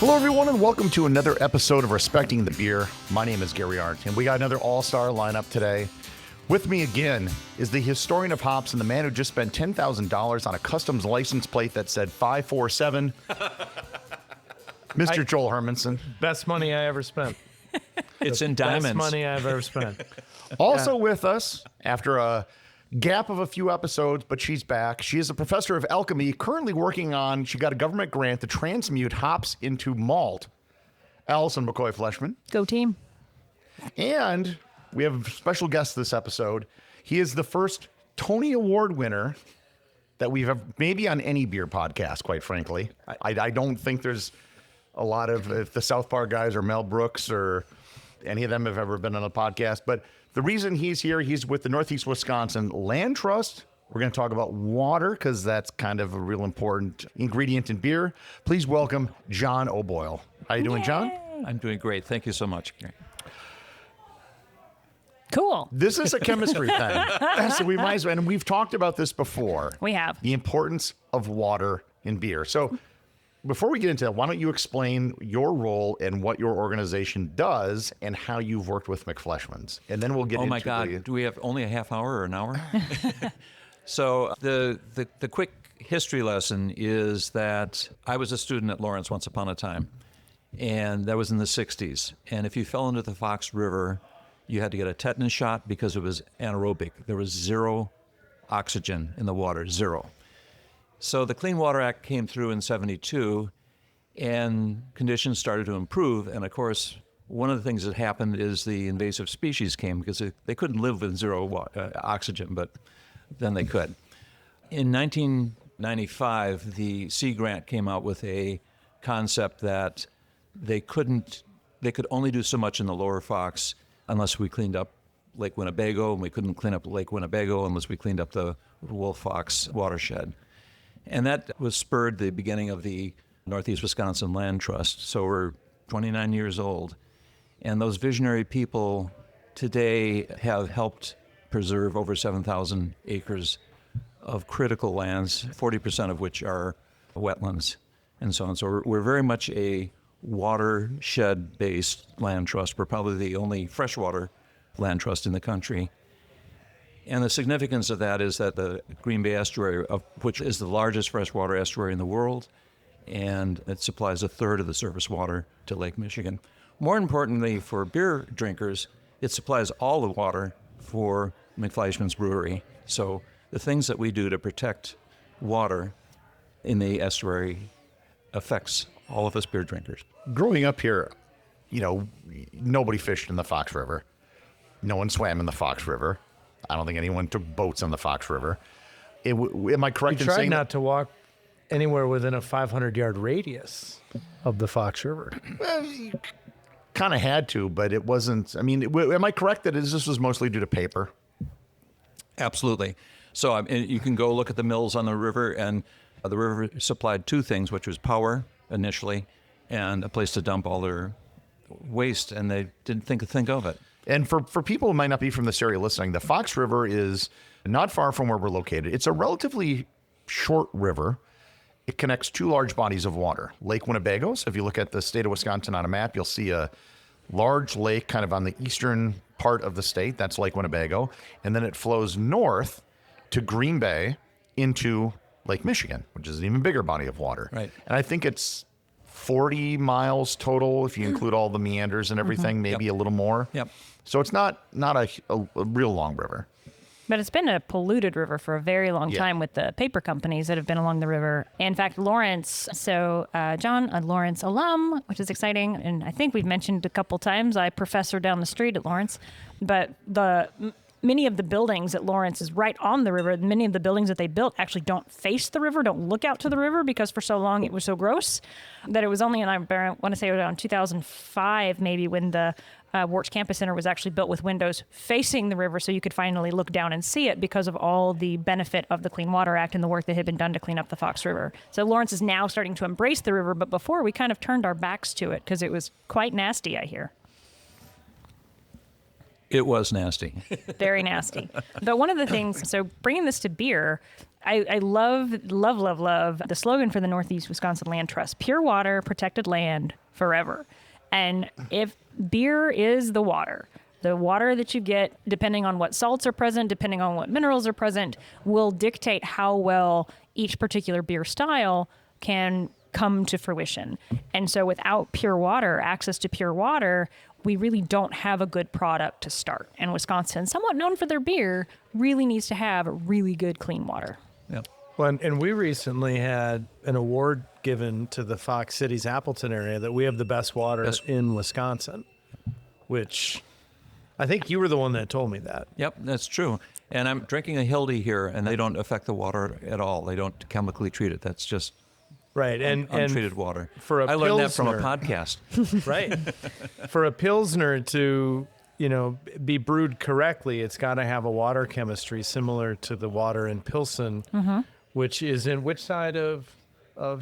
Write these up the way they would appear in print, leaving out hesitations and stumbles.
Hello, everyone, and welcome to another episode of Respecting the Beer. My name is Gary Arndt, and we got another all-star lineup today. With me again is the historian of hops and the man who just spent $10,000 on a customs license plate that said 547, Mr. Joel Hermansen. Best money I ever spent. It's in diamonds. Best money I've ever spent. Also with us, after a gap of a few episodes, but she's back. She is a professor of alchemy, currently working on, she got a government grant to transmute hops into malt. Allison McFleshman. Go team. And we have a special guest this episode. He is the first Tony Award winner that we've ever, maybe on any beer podcast, quite frankly. I don't think there's a lot of, if the South Park guys or Mel Brooks or any of them have ever been on a podcast, but the reason he's here, he's with the Northeast Wisconsin Land Trust. We're going to talk about water because that's kind of a real important ingredient in beer. Please welcome John O'Boyle. How you doing, John? I'm doing great. Thank you so much, Gary. Cool. This is a chemistry thing. So we might as well, and we've talked about this before. We have. The importance of water in beer. So before we get into that, why don't you explain your role and what your organization does and how you've worked with McFleshman's? And then we'll get into Oh my God, do we have only a half hour or an hour? So the quick history lesson is that I was a student at Lawrence once upon a time, and that was in the 60s. And if you fell into the Fox River, you had to get a tetanus shot because it was anaerobic. There was zero oxygen in the water, zero. So the Clean Water Act came through in 72, and conditions started to improve. And of course, one of the things that happened is the invasive species came because they couldn't live with zero oxygen, but then they could. In 1995, the Sea Grant came out with a concept that they could only do so much in the lower Fox unless we cleaned up Lake Winnebago, and we couldn't clean up Lake Winnebago unless we cleaned up the Wolf Fox watershed. And that was spurred the beginning of the Northeast Wisconsin Land Trust. So we're 29 years old. And those visionary people today have helped preserve over 7,000 acres of critical lands, 40% of which are wetlands and so on. So we're very much a watershed-based land trust. We're probably the only freshwater land trust in the country. And the significance of that is that the Green Bay Estuary, which is the largest freshwater estuary in the world, and it supplies a third of the surface water to Lake Michigan. More importantly, for beer drinkers, it supplies all the water for McFleshman's brewery. So the things that we do to protect water in the estuary affects all of us beer drinkers. Growing up here, nobody fished in the Fox River. No one swam in the Fox River. I don't think anyone took boats on the Fox River. Am I correct in saying Tried not to walk anywhere within a 500-yard radius of the Fox River. Well, you kind of had to, but it wasn't. I mean, am I correct that this was mostly due to paper? Absolutely. So you can go look at the mills on the river, and the river supplied two things, which was power initially and a place to dump all their waste, and they didn't think of it. And for people who might not be from this area listening, the Fox River is not far from where we're located. It's a relatively short river. It connects two large bodies of water. Lake Winnebago, so if you look at the state of Wisconsin on a map, you'll see a large lake kind of on the eastern part of the state. That's Lake Winnebago. And then it flows north to Green Bay into Lake Michigan, which is an even bigger body of water. Right. And I think it's 40 miles total if you include all the meanders and everything, maybe a little more. Yep. So it's not a real long river. But it's been a polluted river for a very long time with the paper companies that have been along the river. In fact, Lawrence, John, a Lawrence alum, which is exciting. And I think we've mentioned a couple times, I professor down the street at Lawrence. But many of the buildings at Lawrence is right on the river. Many of the buildings that they built actually don't face the river, don't look out to the river, because for so long it was so gross that it was only, and I want to say around 2005 maybe, when the Warts Campus Center was actually built with windows facing the river so you could finally look down and see it, because of all the benefit of the Clean Water Act and the work that had been done to clean up the Fox River. So Lawrence is now starting to embrace the river, but before we kind of turned our backs to it because it was quite nasty, I hear. It was nasty. Very nasty. But one of the things, so bringing this to beer, I love the slogan for the Northeast Wisconsin Land Trust: pure water, protected land, forever. And if beer is the water that you get, depending on what salts are present, depending on what minerals are present, will dictate how well each particular beer style can come to fruition. And so without pure water, access to pure water, we really don't have a good product to start. And Wisconsin, somewhat known for their beer, really needs to have really good clean water. Yep. Well, and we recently had an award given to the Fox Cities Appleton area that we have the best water in Wisconsin, which I think you were the one that told me that. Yep, that's true. And I'm drinking a Hildy here, and they don't affect the water at all. They don't chemically treat it. That's just right, and untreated water. For a I learned that from a Pilsner. podcast. Right. For a Pilsner to, be brewed correctly, it's got to have a water chemistry similar to the water in Pilsen, which is in which side of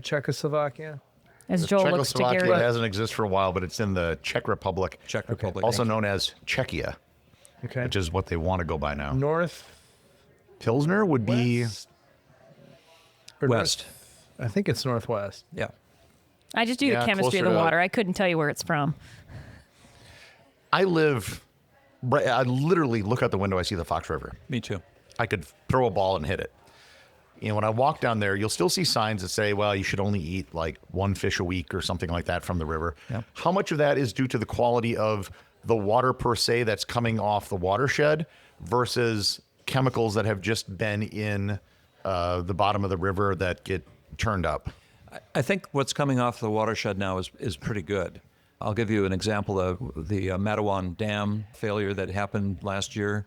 Czechoslovakia? As Joel looks to Czechoslovakia Gary. hasn't existed for a while, but it's in the Czech Republic, Czech Republic. also known as Czechia, Okay. which is what they want to go by now. North Pilsner would be or West. I think it's northwest. Yeah. I just do Yeah, the chemistry of closer the to- water. I couldn't tell you where it's from. I literally look out the window, I see the Fox River. Me too. I could throw a ball and hit it. When I walk down there, you'll still see signs that say, well, you should only eat like one fish a week or something like that from the river. Yep. How much of that is due to the quality of the water per se that's coming off the watershed versus chemicals that have just been in the bottom of the river that get turned up? I think what's coming off the watershed now is pretty good. I'll give you an example of the Matawan Dam failure that happened last year,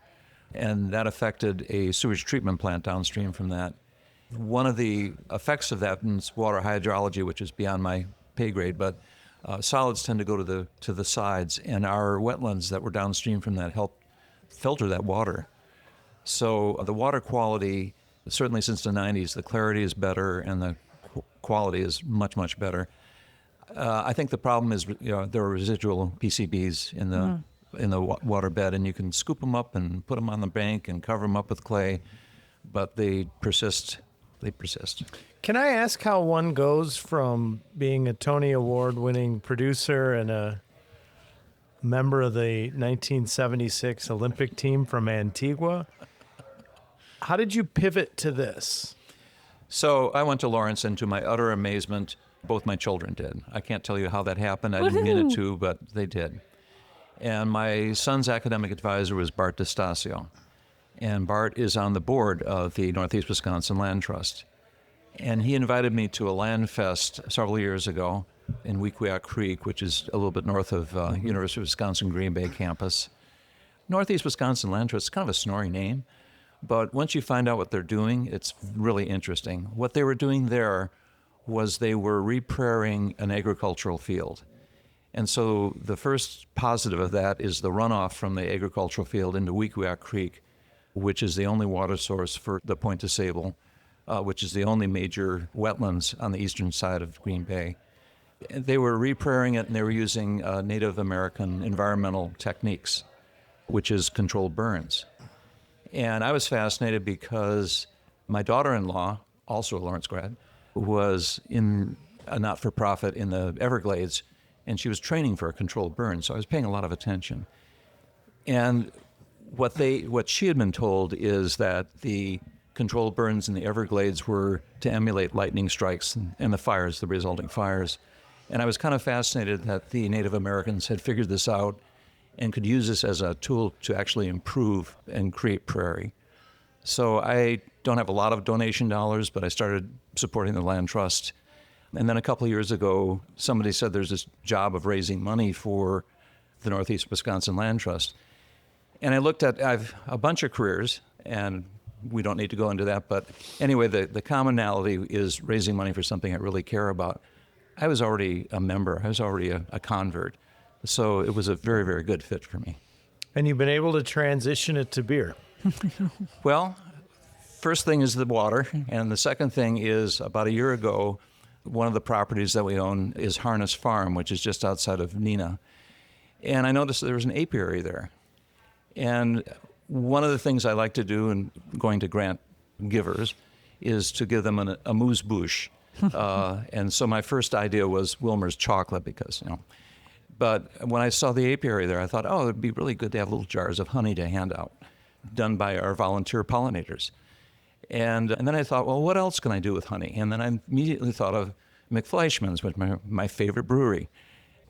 and that affected a sewage treatment plant downstream from that. One of the effects of that is water hydrology, which is beyond my pay grade, but solids tend to go to the sides, and our wetlands that were downstream from that help filter that water. So the water quality, certainly since the 90s, the clarity is better and the quality is much, much better. I think the problem is there are residual PCBs in the water bed, and you can scoop them up and put them on the bank and cover them up with clay, but they persist. They persist. Can I ask how one goes from being a Tony Award-winning producer and a member of the 1976 Olympic team from Antigua? How did you pivot to this? So I went to Lawrence, and to my utter amazement, both my children did. I can't tell you how that happened. I didn't mean it to, but they did. And my son's academic advisor was Bart DeStasio. And Bart is on the board of the Northeast Wisconsin Land Trust. And he invited me to a land fest several years ago in Weequahic Creek, which is a little bit north of University of Wisconsin Green Bay campus. Northeast Wisconsin Land Trust is kind of a snory name, but once you find out what they're doing, it's really interesting. What they were doing there was they were reprairing an agricultural field. And so the first positive of that is the runoff from the agricultural field into Weequahic Creek, which is the only water source for the Point de Sable, which is the only major wetlands on the eastern side of Green Bay. They were reprairing it, and they were using Native American environmental techniques, which is controlled burns. And I was fascinated because my daughter-in-law, also a Lawrence grad, was in a not-for-profit in the Everglades, and she was training for a controlled burn, so I was paying a lot of attention. And what she had been told is that the controlled burns in the Everglades were to emulate lightning strikes and the resulting fires. And I was kind of fascinated that the Native Americans had figured this out and could use this as a tool to actually improve and create prairie. So I don't have a lot of donation dollars, but I started supporting the Land Trust. And then a couple of years ago, somebody said there's this job of raising money for the Northeast Wisconsin Land Trust. And I looked at, I've a bunch of careers, and we don't need to go into that, but anyway, the commonality is raising money for something I really care about. I was already a member. I was already a convert. So it was a very, very good fit for me. And you've been able to transition it to beer. Well, first thing is the water, and the second thing is about a year ago, one of the properties that we own is Harness Farm, which is just outside of Neenah. And I noticed there was an apiary there. And one of the things I like to do in going to grant givers is to give them an amuse-bouche. And so my first idea was Wilmer's chocolate because, But when I saw the apiary there, I thought, it'd be really good to have little jars of honey to hand out, done by our volunteer pollinators. And then I thought, well, what else can I do with honey? And then I immediately thought of McFleshman's, which is my favorite brewery.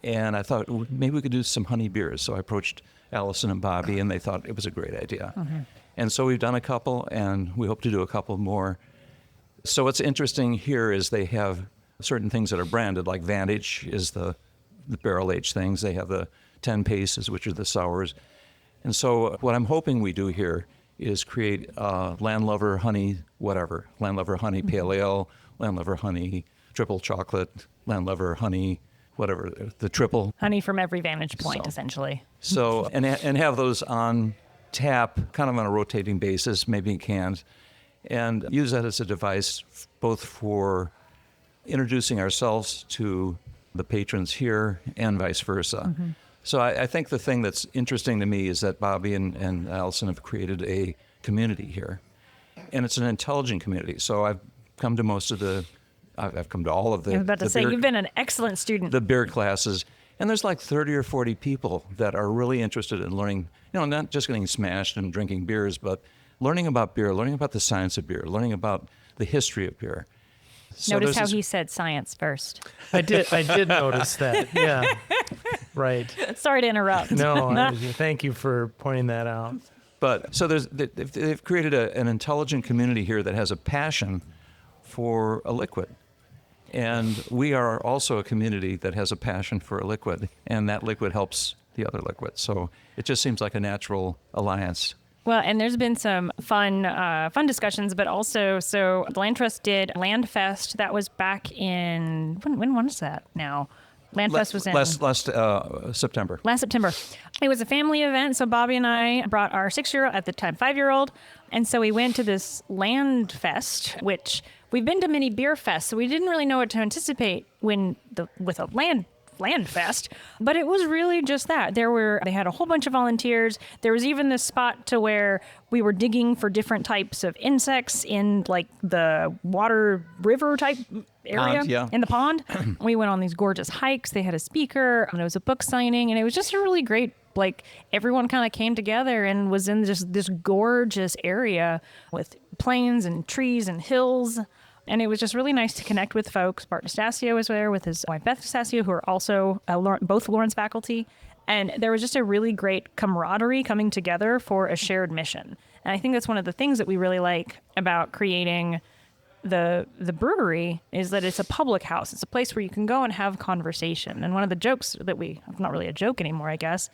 And I thought, maybe we could do some honey beers. So I approached Allison and Bobby, and they thought it was a great idea. Mm-hmm. And so we've done a couple, and we hope to do a couple more. So what's interesting here is they have certain things that are branded, like Vantage is the barrel-aged things. They have the 10 Paces, which are the sours. And so what I'm hoping we do here is create Landlover honey, whatever. Landlover honey pale ale, Landlover honey triple chocolate, Landlover honey, whatever, the triple. Honey from every vantage point, essentially. So, and have those on tap, kind of on a rotating basis, maybe in cans, and use that as a device both for introducing ourselves to the patrons here and vice versa. Mm-hmm. So I think the thing that's interesting to me is that Bobby and Allison have created a community here. And it's an intelligent community. So I've come to I've come to all of the... I was about to say, you've been an excellent student. The beer classes. And there's like 30 or 40 people that are really interested in learning, not just getting smashed and drinking beers, but learning about beer, learning about the science of beer, learning about the history of beer. So notice how he said science first. I did notice that. Yeah. Right. Sorry to interrupt. No, thank you for pointing that out. But so they've created an intelligent community here that has a passion for a liquid. And we are also a community that has a passion for a liquid, and that liquid helps the other liquid. So it just seems like a natural alliance. Well, and there's been some fun discussions, but also, so the Land Trust did Land Fest. That was back in, when was that now? Land Fest was in... Last September. Last September. It was a family event, so Bobby and I brought our 6-year-old, at the time 5-year-old, and so we went to this Land Fest, which we've been to many beer fests, so we didn't really know what to anticipate with a Land Fest, but it was really just that. They had a whole bunch of volunteers. There was even this spot to where we were digging for different types of insects in like the water river type area in the pond. We went on these gorgeous hikes. They had a speaker, and there was a book signing, and it was just a really great, like, everyone kind of came together and was in this gorgeous area with plains and trees and hills. And it was just really nice to connect with folks. Bart Nastasio was there with his wife, Beth Nastasio, who are also both Lawrence faculty. And there was just a really great camaraderie coming together for a shared mission. And I think that's one of the things that we really like about creating the brewery is that it's a public house. It's a place where you can go and have conversation. And one of the jokes that not really a joke anymore, I guess,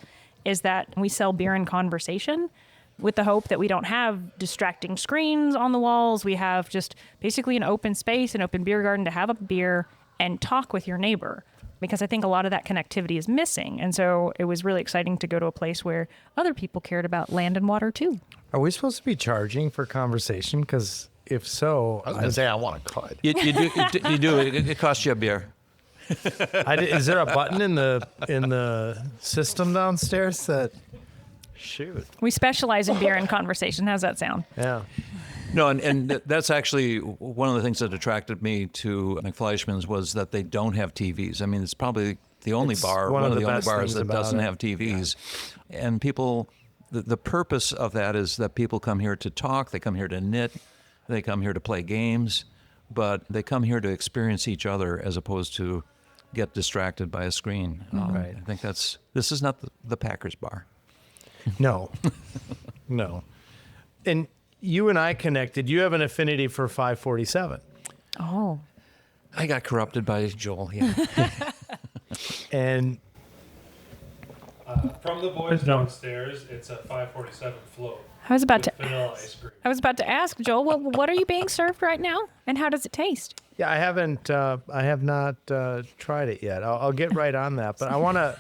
is that we sell beer and conversation, with the hope that we don't have distracting screens on the walls. We have just basically an open space, an open beer garden to have a beer and talk with your neighbor, because I think a lot of that connectivity is missing. And so it was really exciting to go to a place where other people cared about land and water too. Are we supposed to be charging for conversation? Because if so... I was going to say, I want a cut. You do. It costs you a beer. Is there a button in the system downstairs that... Shoot. We specialize in beer and conversation. How's that sound? Yeah. No, and that's actually one of the things that attracted me to McFleshman's was that they don't have TVs. I mean, it's probably the only one of the only bars that doesn't have TVs. Yeah. And people, the purpose of that is that people come here to talk, they come here to knit, they come here to play games, but they come here to experience each other as opposed to get distracted by a screen. Right. I think this is not the Packers bar. No. No. And you and I connected. You have an affinity for 547. Oh. I got corrupted by Joel, yeah. And from the boys downstairs, it's a 547 float. I was about vanilla ice cream. I was about to ask, Joel, what are you being served right now, and how does it taste? Yeah, I have not tried it yet. I'll get right on that, but I want to.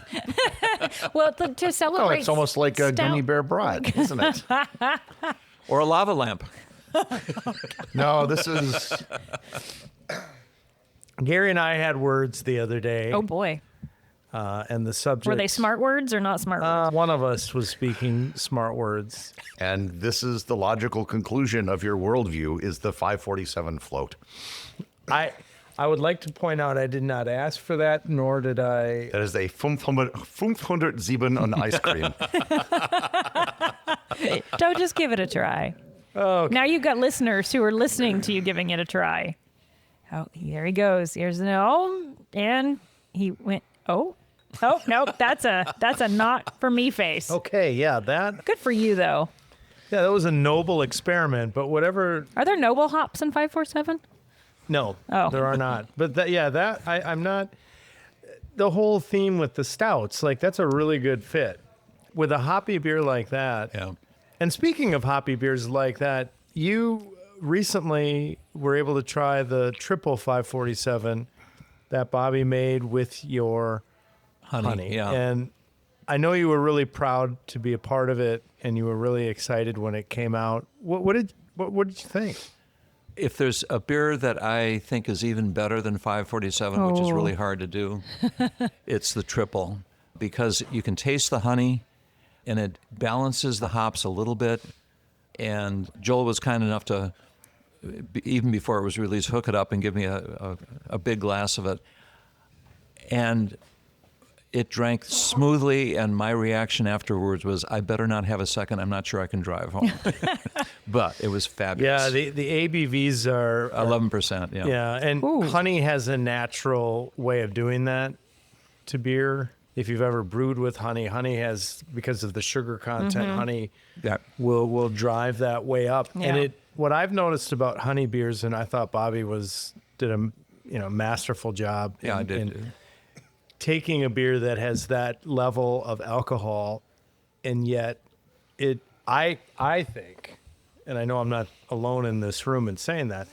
Well, to celebrate. Oh, it's almost like a gummy bear brat, isn't it? Or a lava lamp. No, this is... Gary and I had words the other day. Oh, boy. And the subject. Were they smart words or not smart words? One of us was speaking smart words. And this is the logical conclusion of your worldview is the 547 float. I would like to point out I did not ask for that, nor did I. That is a 507 on ice cream. Don't just give it a try. Oh, Now you've got listeners who are listening to you giving it a try. Oh, there he goes. Here's an O, and he went, oh, nope, that's a not for me face. okay, yeah, that Good for you, though. that was a noble experiment, but whatever. Are there noble hops in 547? No, Oh. there are not. But I'm not. The whole theme with the stouts, like that's a really good fit with a hoppy beer like that. Yeah. And speaking of hoppy beers like that, you recently were able to try the triple 547 that Bobby made with your honey. Yeah. And I know you were really proud to be a part of it, and you were really excited when it came out. What did you think? If there's a beer that I think is even better than 547, which is really hard to do, it's the triple, because you can taste the honey and it balances the hops a little bit. And Joel was kind enough to, even before it was released, hook it up and give me a big glass of it. And it drank smoothly, and my reaction afterwards was, I better not have a second. I'm not sure I can drive home. But it was fabulous. Yeah, the ABVs are 11%, yeah. Yeah, and honey has a natural way of doing that to beer. If you've ever brewed with honey has, because of the sugar content, honey Yeah. will drive that way up. Yeah. And what I've noticed about honey beers, and I thought Bobby did a masterful job. Yeah, I in did. taking a beer that has that level of alcohol, and yet I think, and I know I'm not alone in this room in saying that,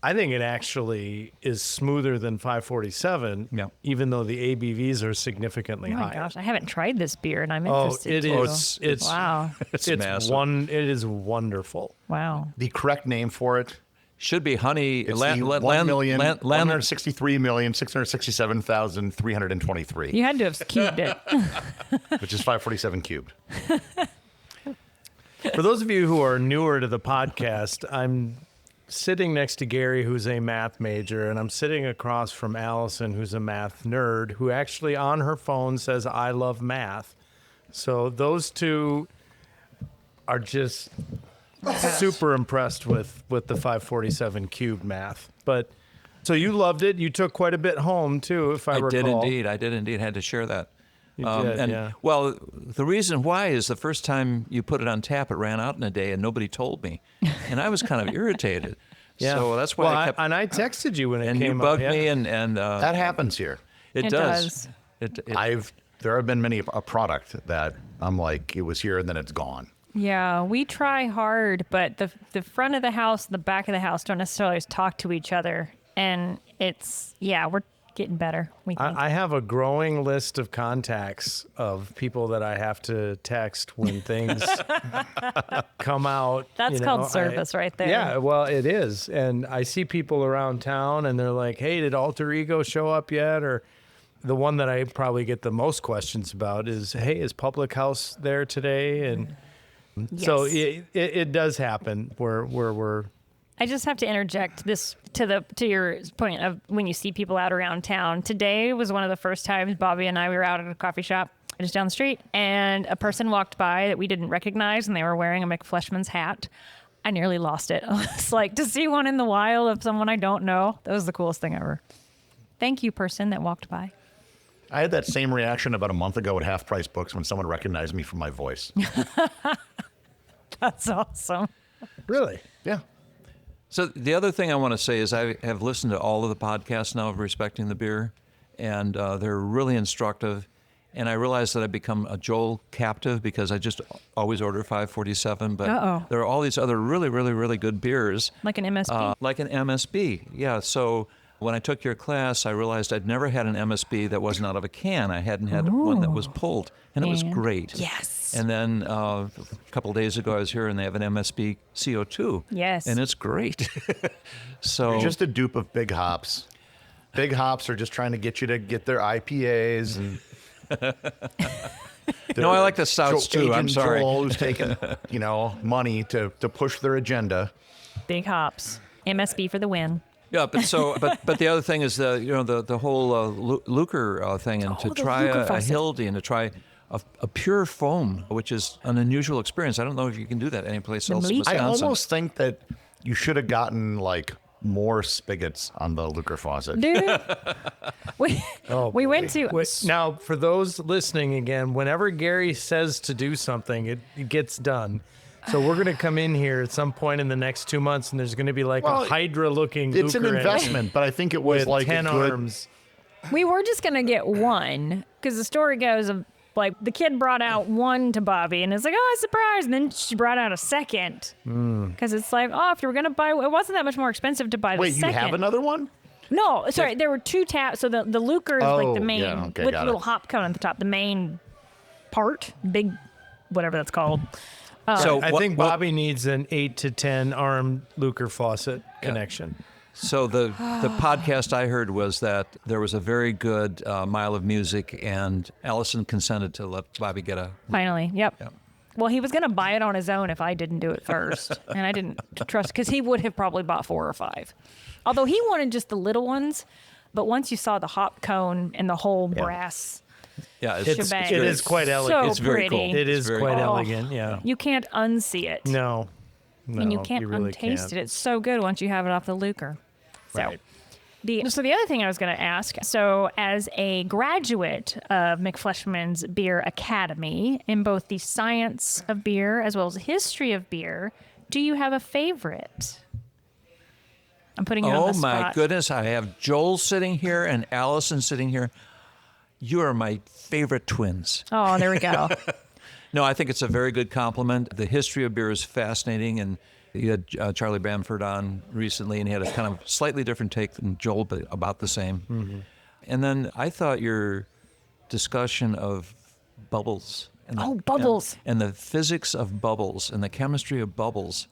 I think it actually is smoother than 547, Yeah. even though the ABVs are significantly Oh my higher. gosh, I haven't tried this beer, and I'm Oh, interested. it to. is. It's Wow. It's it's massive. It is wonderful. Wow. The correct name for it Should be honey. is the 1,163,667,323, You had to have cubed it. which is 547 cubed. For those of you who are newer to the podcast, I'm sitting next to Gary, who's a math major, and I'm sitting across from Allison, who's a math nerd, who actually on her phone says, I love math. So those two are just super impressed with the 547 cubed math. But so you loved it. You took quite a bit home, too, if I recall. I did indeed. Had to share that. You did, and yeah. well, the reason why is the first time you put it on tap, it ran out in a day, and nobody told me, and I was kind of irritated. Yeah. So that's why I kept. I texted you when it and came you bugged up. me, Yeah. and That happens here. it It does. does. There have been many a product that I'm like, it was here and then it's gone. Yeah, we try hard, but the front of the house, the back of the house don't necessarily always talk to each other. And we're getting better, we think. I have a growing list of contacts of people that I have to text when things come out. That's called service right there. Yeah, well, it is. And I see people around town and they're like, hey, did Alter Ego show up yet? Or the one that I probably get the most questions about is, hey, is Public House there today? And so Yes. it does happen where we're I just have to interject this to your point of when you see people out around town. Today was one of the first times Bobby and I were out at a coffee shop just down the street, and a person walked by that we didn't recognize, and they were wearing a McFleshman's hat. I nearly lost it. It's like to see one in the wild of someone I don't know. That was the coolest thing ever. Thank you, person that walked by. I had that same reaction about a month ago at Half Price Books when someone recognized me from my voice. That's awesome. really. Yeah. So the other thing I want to say is I have listened to all of the podcasts now of Respecting the Beer, and they're really instructive. And I realize that I've become a Joel captive because I just always order 547. But Uh-oh. there are all these other really, really, really good beers. Like an MSP. Like an MSB, yeah. So when I took your class, I realized I'd never had an MSB that wasn't out of a can. I hadn't had one that was pulled, and it was And- great. yes. And then a couple of days ago, I was here, and they have an MSB CO2. Yes. And it's great. So You're just a dupe of big hops. Big Hops are just trying to get you to get their IPAs. And No, I like the stouts too. I'm Agent sorry. Joel, who's taking, money to push their agenda. Big Hops. MSB for the win. Yeah, but the other thing is the whole Lucre thing, and to the try Lucre a faucet. Hildy and to try a pure foam, which is an unusual experience. I don't know if you can do that anyplace else in Bleak. I Wisconsin. almost think that you should have gotten like more spigots on the Lucre faucet. Dude, we went to. Now, for those listening again, whenever Gary says to do something, it gets done. So we're going to come in here at some point in the next 2 months, and there's going to be like Well, a Hydra-looking It's an Lucre investment, but I think it was with like 10 a good, arms. We were just gonna get one because the story goes of like the kid brought out one to Bobby and it's like, oh, surprise, and then she brought out a second because it's like, oh, if you were gonna buy, it wasn't that much more expensive to buy the Wait, you second. have another one? No, sorry, there were two taps. So the Lucre is like Oh, the main yeah, okay, with got the it. little hop cone on the top, the main part, big, whatever that's called. So I what- think what- Bobby needs an 8 to 10 arm Lucre faucet connection. So the podcast I heard was that there was a very good Mile of Music, and Allison consented to let Bobby get a. Finally, yep. Yeah. Well, he was gonna buy it on his own if I didn't do it first, and I didn't trust because he would have probably bought 4 or 5. Although he wanted just the little ones, but once you saw the hop cone and the whole brass, Yeah, Shebang. It is quite elegant. so It's very pretty. cool. It is very quite cool. elegant, yeah. You can't unsee it. No. And you can't really untaste can't. it. It's so good once you have it off the Lucre. So, Right. so the other thing I was going to ask, so as a graduate of McFleshman's Beer Academy in both the science of beer as well as the history of beer, do you have a favorite? I'm putting you on Oh the my spot. goodness! I have Joel sitting here and Allison sitting here. You are my favorite twins. Oh, there we go. No, I think it's a very good compliment. The history of beer is fascinating, and you had Charlie Bamford on recently, and he had a kind of slightly different take than Joel, but about the same. Mm-hmm. And then I thought your discussion of bubbles. And Oh, bubbles. And the physics of bubbles and the chemistry of bubbles.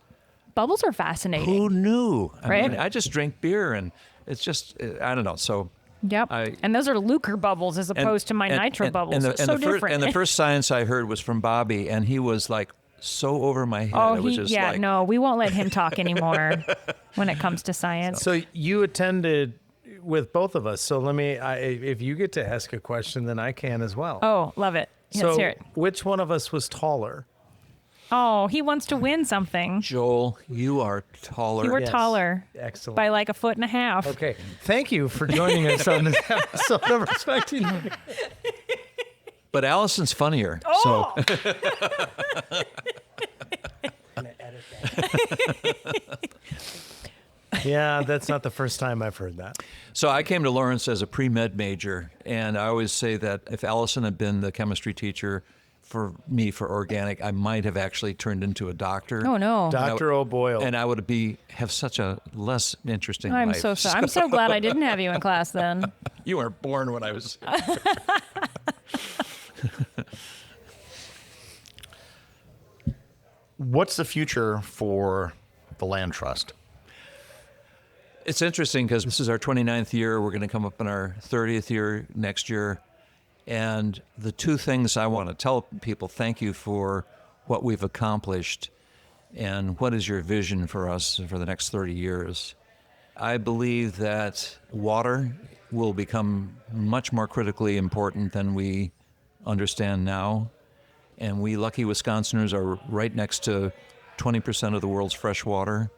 Bubbles are fascinating. Who knew? I Right? mean, I just drink beer, and it's just, I don't know. So Yep. And those are Lucre bubbles as opposed to my nitro bubbles. And so different. And the first science I heard was from Bobby, and he was like so over my head. Oh, it was just like, no, we won't let him talk anymore when it comes to science. So you attended with both of us. So let me, if you get to ask a question, then I can as well. Oh, love it. Let's so hear it. which one of us was taller? Oh, he wants to win something. Joel, you are taller. You were Yes. taller Excellent. by like 1.5 feet. Okay. Thank you for joining us on this episode of Respecting. But Allison's funnier. Oh! Yeah, that's not the first time I've heard that. So I came to Lawrence as a pre-med major, and I always say that if Allison had been the chemistry teacher for me for organic, I might have actually turned into a doctor. Oh, no. Dr. O'Boyle. And I would have such a less interesting I'm life. so sorry. I'm so glad I didn't have you in class then. You weren't born when I was. What's the future for the land trust? It's interesting because this is our 29th year. We're going to come up in our 30th year next year. And the two things I want to tell people, thank you for what we've accomplished and what is your vision for us for the next 30 years. I believe that water will become much more critically important than we understand now. And we lucky Wisconsiners are right next to 20% of the world's fresh water.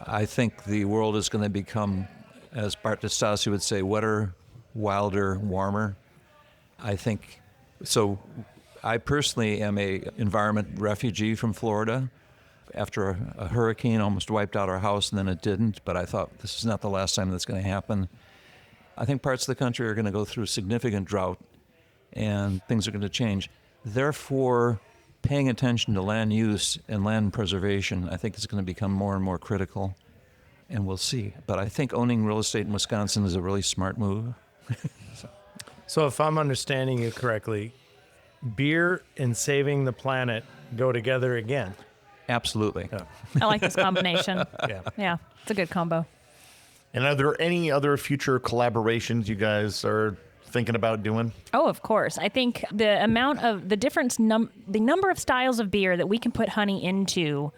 I think the world is going to become, as Bart Stasi would say, wetter, wilder, warmer. I think so. I personally am a environment refugee from Florida. After a hurricane almost wiped out our house, and then it didn't. But I thought this is not the last time that's going to happen. I think parts of the country are going to go through significant drought, and things are going to change. Therefore, paying attention to land use and land preservation, I think is going to become more and more critical, and we'll see. But I think owning real estate in Wisconsin is a really smart move. So if I'm understanding you correctly, beer and saving the planet go together again. Absolutely. I like this combination. Yeah. Yeah, it's a good combo. And are there any other future collaborations you guys are thinking about doing? Oh, of course. I think the amount of the difference, the number of styles of beer that we can put honey into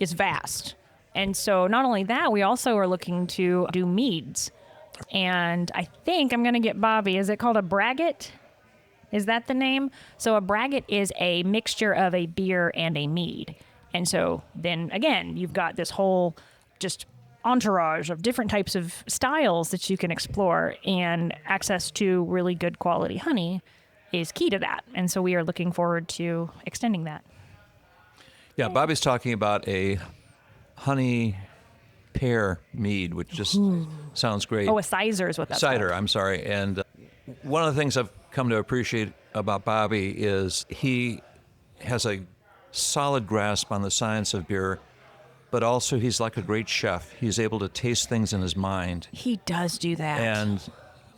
is vast. And so not only that, we also are looking to do meads. And I think I'm going to get Bobby. Is it called a braggot? Is that the name? So a braggot is a mixture of a beer and a mead. And so then again, you've got this whole just entourage of different types of styles that you can explore, and access to really good quality honey is key to that. And so we are looking forward to extending that. Yeah, Bobby's talking about a honey pear mead, which just sounds great. Oh, a cider is what that's Cider, called. I'm sorry. And one of the things I've come to appreciate about Bobby is he has a solid grasp on the science of beer, but also he's like a great chef. He's able to taste things in his mind. He does do that. And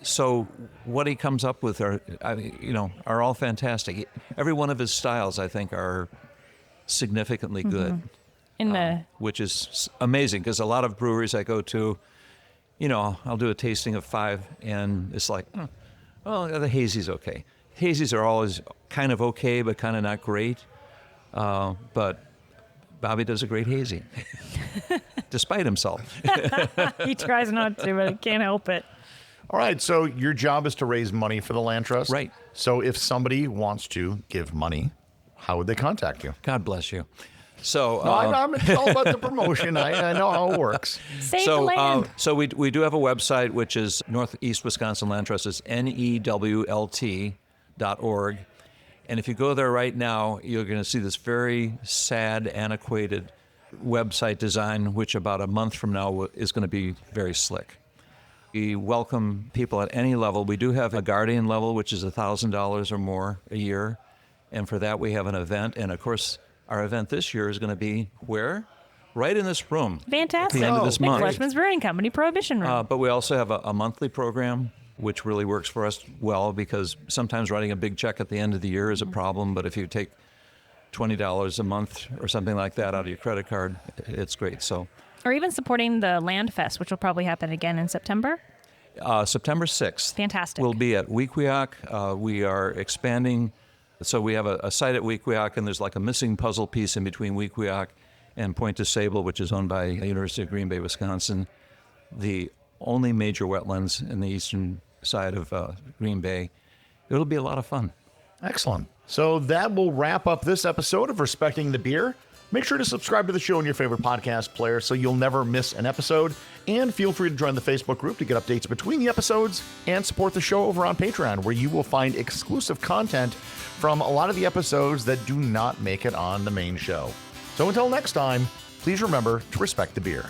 so what he comes up with are all fantastic. Every one of his styles, I think, are significantly good, which is amazing, because a lot of breweries I go to, I'll do a tasting of 5, and it's like, well, the hazy's okay. Hazies are always kind of okay, but kind of not great. But Bobby does a great hazy, despite himself. He tries not to, but he can't help it. All right, so your job is to raise money for the Land Trust. Right. So if somebody wants to give money, how would they contact you? God bless you. So No, I'm all about the promotion. I know how it works. Save the land. So we do have a website, which is Northeast Wisconsin Land Trust. It's newlt.org. And if you go there right now, you're going to see this very sad, antiquated website design, which about a month from now is going to be very slick. We welcome people at any level. We do have a Guardian level, which is $1,000 or more a year. And for that, we have an event. And of course, our event this year is going to be where? Right in this room. Fantastic. At the end of this month. McFleshman's Brewing Company Prohibition Room. But we also have a monthly program, which really works for us well, because sometimes writing a big check at the end of the year is a problem. But if you take $20 a month or something like that out of your credit card, it's great. So, or even supporting the Land Fest, which will probably happen again in September. September 6th. Fantastic. We'll be at Weequahic. We are expanding. So we have a site at Weequahic, and there's like a missing puzzle piece in between Weequahic and Point de Sable, which is owned by the University of Green Bay, Wisconsin, the only major wetlands in the eastern side of Green Bay. It'll be a lot of fun. Excellent. So that will wrap up this episode of Respecting the Beer. Make sure to subscribe to the show in your favorite podcast player so you'll never miss an episode. And feel free to join the Facebook group to get updates between the episodes, and support the show over on Patreon, where you will find exclusive content from a lot of the episodes that do not make it on the main show. So until next time, please remember to respect the beer.